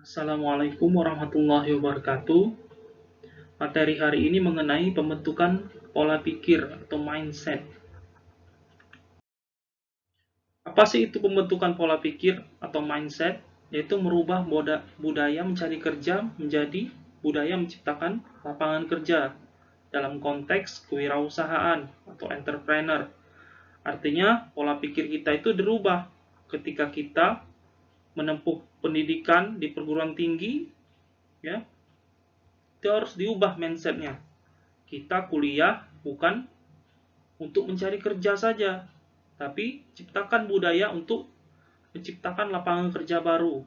Assalamualaikum warahmatullahi wabarakatuh. Materi hari ini mengenai pembentukan pola pikir atau mindset. Apa sih itu pembentukan pola pikir atau mindset? Yaitu merubah budaya mencari kerja menjadi budaya menciptakan lapangan kerja dalam konteks kewirausahaan atau entrepreneur. Artinya, pola pikir kita itu dirubah ketika kita menempuh pendidikan di perguruan tinggi, ya, itu harus diubah mindsetnya. Kita kuliah bukan untuk mencari kerja saja, tapi ciptakan budaya untuk menciptakan lapangan kerja baru.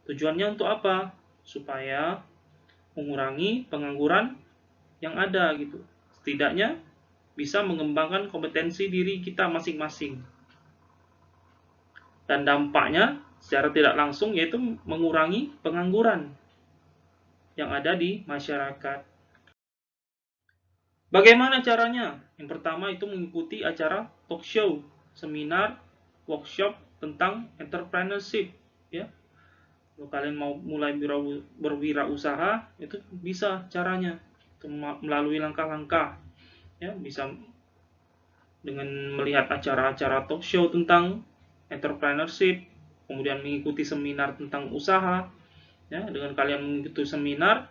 Tujuannya untuk apa? Supaya mengurangi pengangguran yang ada gitu. Setidaknya bisa mengembangkan kompetensi diri kita masing-masing. Dan dampaknya secara tidak langsung yaitu mengurangi pengangguran yang ada di masyarakat. Bagaimana caranya? Yang pertama itu mengikuti acara talk show, seminar, workshop tentang entrepreneurship, ya. Kalau kalian mau mulai berwirausaha, itu bisa caranya melalui langkah-langkah, ya, bisa dengan melihat acara-acara talk show tentang entrepreneurship, kemudian mengikuti seminar tentang usaha, ya. Dengan kalian mengikuti seminar,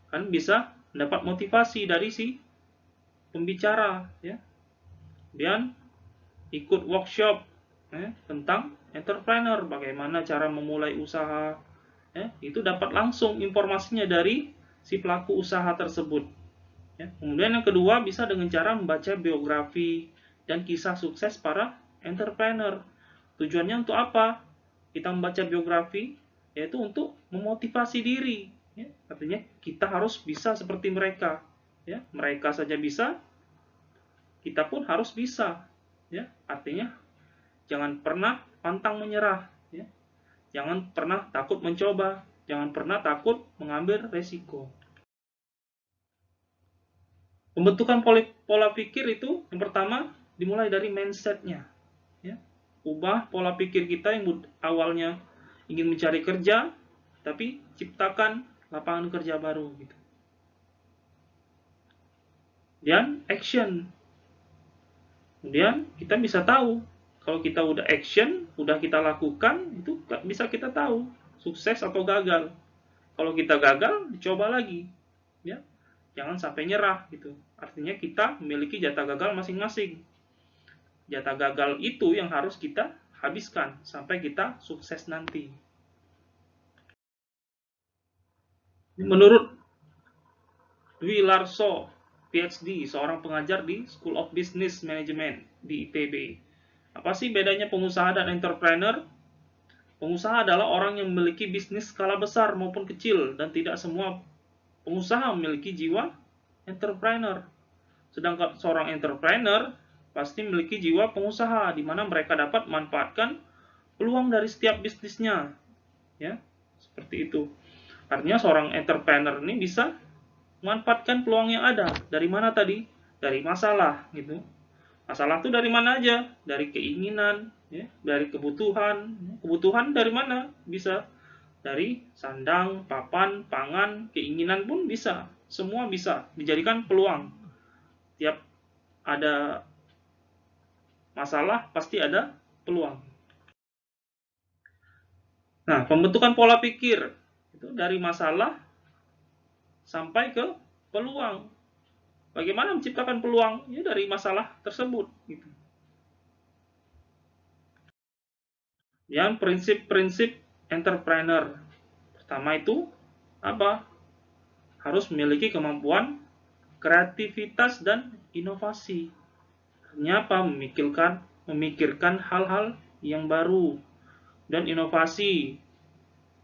kan bisa mendapat motivasi dari si pembicara, ya. Kemudian ikut workshop tentang entrepreneur, bagaimana cara memulai usaha, itu dapat langsung informasinya dari si pelaku usaha tersebut. Kemudian yang kedua bisa dengan cara membaca biografi dan kisah sukses para entrepreneur. Tujuannya untuk apa? Kita membaca biografi yaitu untuk memotivasi diri. Artinya kita harus bisa seperti mereka. Mereka saja bisa, kita pun harus bisa. Artinya jangan pernah pantang menyerah. Jangan pernah takut mencoba. Jangan pernah takut mengambil resiko. Pembentukan pola pikir itu yang pertama dimulai dari mindsetnya. Ubah pola pikir kita yang awalnya ingin mencari kerja, tapi ciptakan lapangan kerja baru. Dan action. Kemudian kita bisa tahu kalau kita udah action, udah kita lakukan, itu bisa kita tahu sukses atau gagal. Kalau kita gagal, dicoba lagi, ya. Jangan sampai nyerah gitu. Artinya kita memiliki jatah gagal masing-masing. Jatah gagal itu yang harus kita habiskan sampai kita sukses nanti. Menurut Dwi Larso, PhD, seorang pengajar di School of Business Management di ITB. Apa sih bedanya pengusaha dan entrepreneur? Pengusaha adalah orang yang memiliki bisnis skala besar maupun kecil, dan tidak semua pengusaha memiliki jiwa entrepreneur. Sedangkan seorang entrepreneur pasti memiliki jiwa pengusaha, di mana mereka dapat memanfaatkan peluang dari setiap bisnisnya. Ya, seperti itu. Artinya seorang entrepreneur ini bisa memanfaatkan peluang yang ada. Dari mana tadi? Dari masalah, gitu. Masalah itu dari mana aja? Dari keinginan, ya, dari kebutuhan. Kebutuhan dari mana? Bisa dari sandang, papan, pangan, keinginan pun bisa. Semua bisa dijadikan peluang. Tiap ada masalah, pasti ada peluang. Nah, pembentukan pola pikir itu dari masalah sampai ke peluang. Bagaimana menciptakan peluang? Ya dari masalah tersebut. Gitu. Yang prinsip-prinsip entrepreneur. Pertama itu apa? Harus memiliki kemampuan kreativitas dan inovasi. Artinya apa? Memikirkan hal-hal yang baru dan inovasi.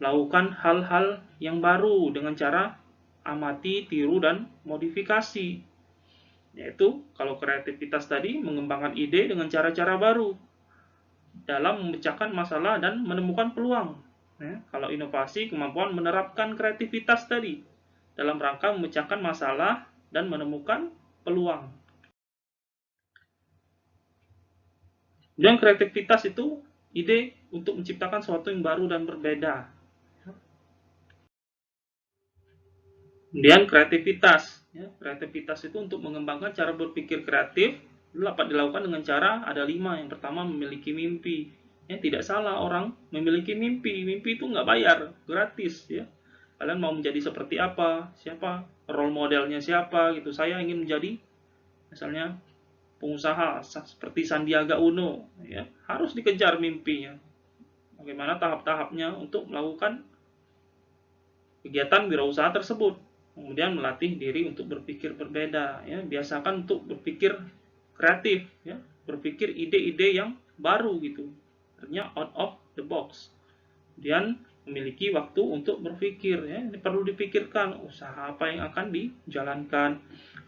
Lakukan hal-hal yang baru dengan cara amati, tiru, dan modifikasi. Yaitu kalau kreativitas tadi mengembangkan ide dengan cara-cara baru dalam memecahkan masalah dan menemukan peluang. Kalau inovasi, kemampuan menerapkan kreativitas tadi dalam rangka memecahkan masalah dan menemukan peluang. Dan kreativitas itu ide untuk menciptakan sesuatu yang baru dan berbeda. Kemudian kreativitas, ya. Kreativitas itu untuk mengembangkan cara berpikir kreatif dapat dilakukan dengan cara ada 5. Yang pertama, memiliki mimpi. Ya, tidak salah orang memiliki mimpi. Mimpi itu nggak bayar, gratis, ya. Kalian mau menjadi seperti apa? Siapa? Role modelnya siapa? Gitu. Saya ingin menjadi, misalnya, pengusaha seperti Sandiaga Uno. Ya, harus dikejar mimpinya. Bagaimana tahap-tahapnya untuk melakukan kegiatan wirausaha tersebut. Kemudian melatih diri untuk berpikir berbeda, ya. Biasakan untuk berpikir kreatif, ya. Berpikir ide-ide yang baru gitu. Artinya out of the box. Kemudian memiliki waktu untuk berpikir, ya. Ini perlu dipikirkan usaha apa yang akan dijalankan,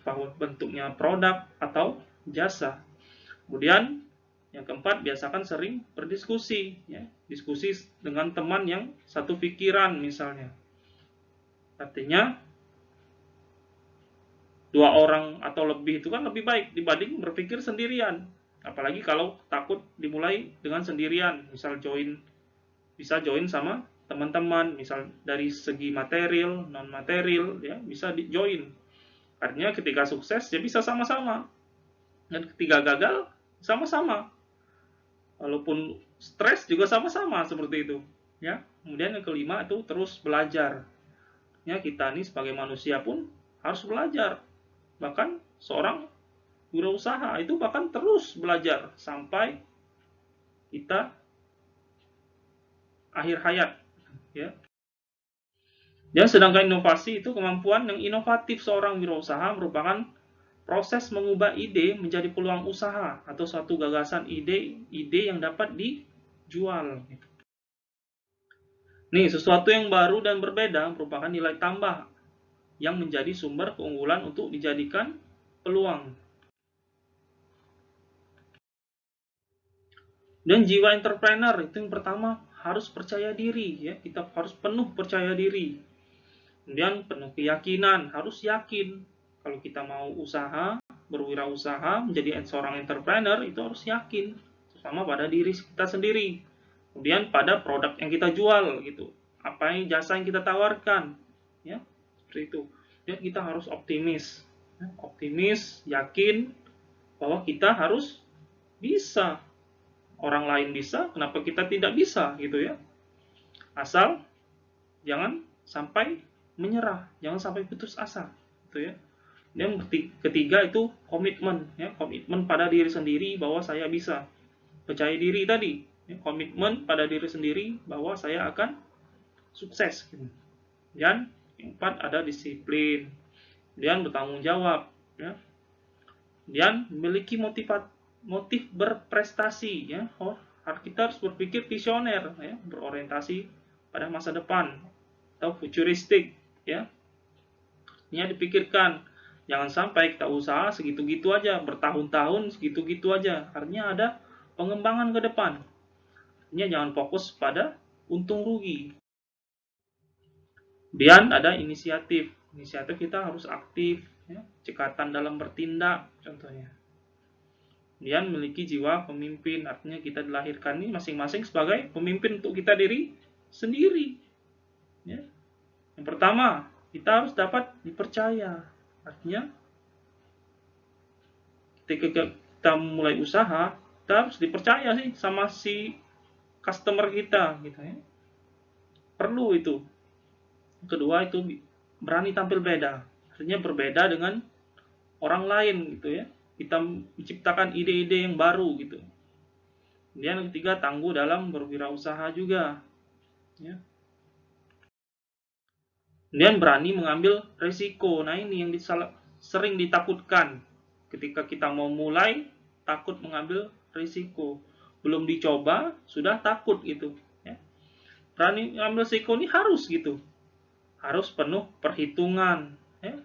bahwa bentuknya produk atau jasa. Kemudian yang keempat, biasakan sering berdiskusi, ya. Diskusi dengan teman yang satu pikiran misalnya. Artinya 2 orang atau lebih itu kan lebih baik dibanding berpikir sendirian. Apalagi kalau takut dimulai dengan sendirian, misal bisa join sama teman-teman, misal dari segi material, non material, ya bisa di join. Artinya ketika sukses ya bisa sama-sama, dan ketika gagal sama-sama. Walaupun stres juga sama-sama seperti itu, ya. Kemudian yang kelima itu terus belajar. Ya, kita nih sebagai manusia pun harus belajar. Bahkan seorang wirausaha itu bahkan terus belajar sampai kita akhir hayat, ya. Dan sedangkan inovasi itu kemampuan yang inovatif seorang wirausaha merupakan proses mengubah ide menjadi peluang usaha atau suatu gagasan ide yang dapat dijual. Nih, sesuatu yang baru dan berbeda merupakan nilai tambah yang menjadi sumber keunggulan untuk dijadikan peluang. Dan jiwa entrepreneur itu yang pertama harus percaya diri, ya. Kita harus penuh percaya diri. Kemudian penuh keyakinan, harus yakin kalau kita mau usaha, berwirausaha, menjadi seorang entrepreneur itu harus yakin, terutama pada diri kita sendiri. Kemudian pada produk yang kita jual gitu. Apa yang jasa yang kita tawarkan, ya. Seperti itu. Dan kita harus optimis. Ya, optimis, yakin bahwa kita harus bisa. Orang lain bisa, kenapa kita tidak bisa gitu ya. Asal jangan sampai menyerah, jangan sampai putus asa gitu ya. Dan ketiga itu komitmen, ya, komitmen pada diri sendiri bahwa saya bisa. Percaya diri tadi, ya, komitmen pada diri sendiri bahwa saya akan sukses gitu. Dan yang keempat ada disiplin, dan bertanggung jawab, ya. Dan memiliki motif berprestasi, ya. Kita harus berpikir visioner, ya, berorientasi pada masa depan atau futuristik, ya. Ini dipikirkan, jangan sampai kita usaha segitu-gitu aja, bertahun-tahun segitu-gitu aja. Artinya ada pengembangan ke depan. Artinya jangan fokus pada untung rugi. Dan ada inisiatif. Inisiatif kita harus aktif, ya. Cekatan dalam bertindak contohnya. Kemudian memiliki jiwa pemimpin, artinya kita dilahirkan ini masing-masing sebagai pemimpin untuk kita diri sendiri. Ya. Yang pertama, kita harus dapat dipercaya. Artinya, ketika kita mulai usaha, kita harus dipercaya sih sama si customer kita, gitu ya. Perlu itu. Kedua itu berani tampil beda, artinya berbeda dengan orang lain, gitu ya. Kita menciptakan ide-ide yang baru gitu. Kemudian yang ketiga, tangguh dalam berwirausaha juga, ya. Kemudian berani mengambil resiko. Nah, ini yang sering ditakutkan ketika kita mau mulai, takut mengambil resiko. Belum dicoba sudah takut gitu, ya. Berani mengambil resiko ini harus gitu, harus penuh perhitungan, ya.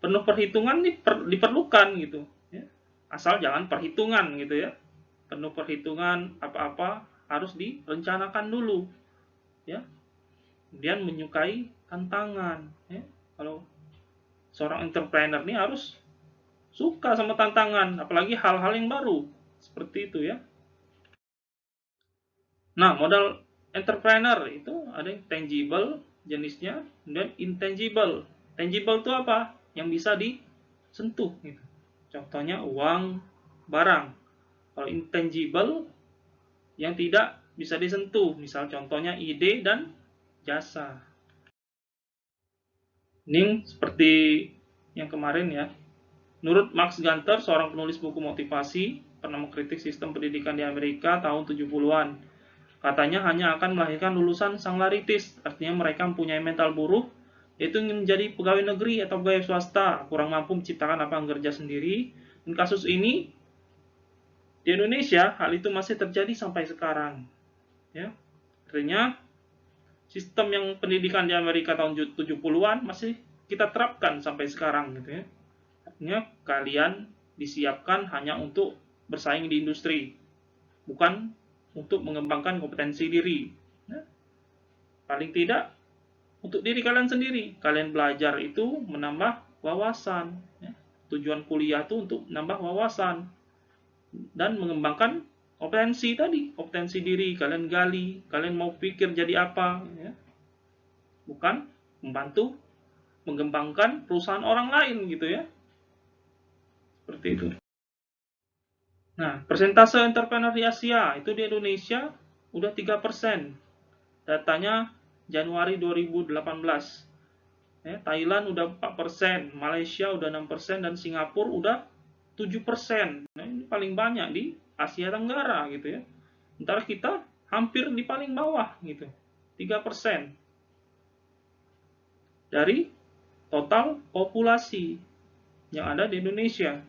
Penuh perhitungan ini diperlukan gitu, ya. Asal jangan perhitungan gitu ya. Penuh perhitungan, apa-apa harus direncanakan dulu, ya. Kemudian menyukai tantangan, ya. Kalau seorang entrepreneur ini harus suka sama tantangan, apalagi hal-hal yang baru seperti itu ya. Nah, modal entrepreneur itu ada yang tangible, jenisnya. Kemudian intangible. Tangible itu apa? Yang bisa disentuh gitu. Contohnya uang, barang. Kalau intangible yang tidak bisa disentuh, misal contohnya ide dan jasa. Ini seperti yang kemarin ya. Menurut Max Ganter, seorang penulis buku motivasi, pernah mengkritik sistem pendidikan di Amerika tahun 70-an. Katanya hanya akan melahirkan lulusan sanglaritis, artinya mereka mempunyai mental buruk, yaitu ingin menjadi pegawai negeri atau pegawai swasta, kurang mampu menciptakan lapangan kerja sendiri. Dan kasus ini di Indonesia, hal itu masih terjadi sampai sekarang. Ya, artinya sistem yang pendidikan di Amerika tahun 70-an masih kita terapkan sampai sekarang gitu ya. Artinya kalian disiapkan hanya untuk bersaing di industri, bukan untuk mengembangkan kompetensi diri. Nah, paling tidak untuk diri kalian sendiri. Kalian belajar itu menambah wawasan. Ya. Tujuan kuliah itu untuk menambah wawasan dan mengembangkan kompetensi tadi, kompetensi diri. Kalian gali, kalian mau pikir jadi apa, ya. Bukan membantu mengembangkan perusahaan orang lain gitu ya. Seperti itu. Nah, persentase entrepreneur di Asia itu di Indonesia udah 3%. Datanya Januari 2018. Ya, Thailand udah 4%, Malaysia udah 6%, dan Singapura udah 7%. Nah, ini paling banyak di Asia Tenggara gitu ya. Sementara kita hampir di paling bawah gitu. 3% dari total populasi yang ada di Indonesia.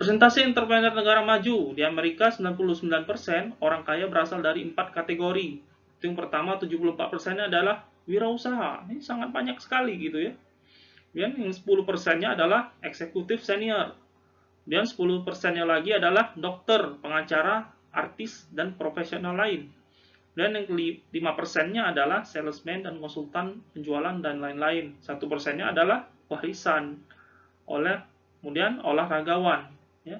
Persentase entrepreneur negara maju di Amerika 99% orang kaya berasal dari 4 kategori. Yang pertama 74%-nya adalah wirausaha. Ini sangat banyak sekali gitu ya. Dan yang 10%-nya adalah eksekutif senior. Dan 10%-nya lagi adalah dokter, pengacara, artis, dan profesional lain. Dan yang 5%-nya adalah salesman dan konsultan penjualan dan lain-lain. 1%-nya adalah warisan kemudian olahragawan. Ya.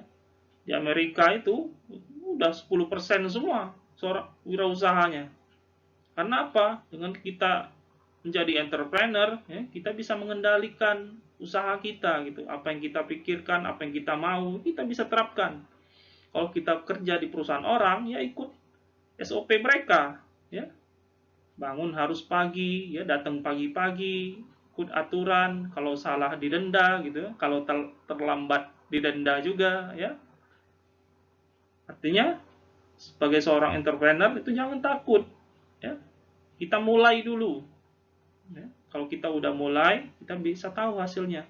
Di Amerika itu udah 10% semua seorang wirausahanya. Karena apa? Dengan kita menjadi entrepreneur, ya, kita bisa mengendalikan usaha kita gitu. Apa yang kita pikirkan, apa yang kita mau, kita bisa terapkan. Kalau kita kerja di perusahaan orang, ya ikut SOP mereka, ya. Bangun harus pagi, ya, datang pagi-pagi, ikut aturan, kalau salah didenda gitu, kalau terlambat didenda juga, ya. Artinya sebagai seorang entrepreneur itu jangan takut, ya. Kita mulai dulu. Ya. Kalau kita udah mulai, kita bisa tahu hasilnya.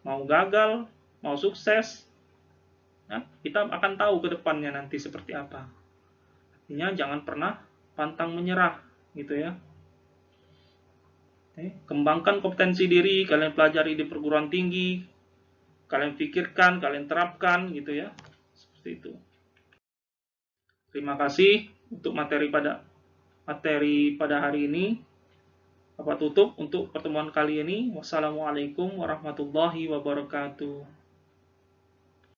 Mau gagal, mau sukses, ya, kita akan tahu ke depannya nanti seperti apa. Artinya jangan pernah pantang menyerah, gitu ya. Kembangkan kompetensi diri, kalian pelajari di perguruan tinggi, kalian pikirkan, kalian terapkan, gitu ya. Seperti itu. Terima kasih untuk materi pada hari ini. Bapak tutup untuk pertemuan kali ini. Wassalamualaikum warahmatullahi wabarakatuh.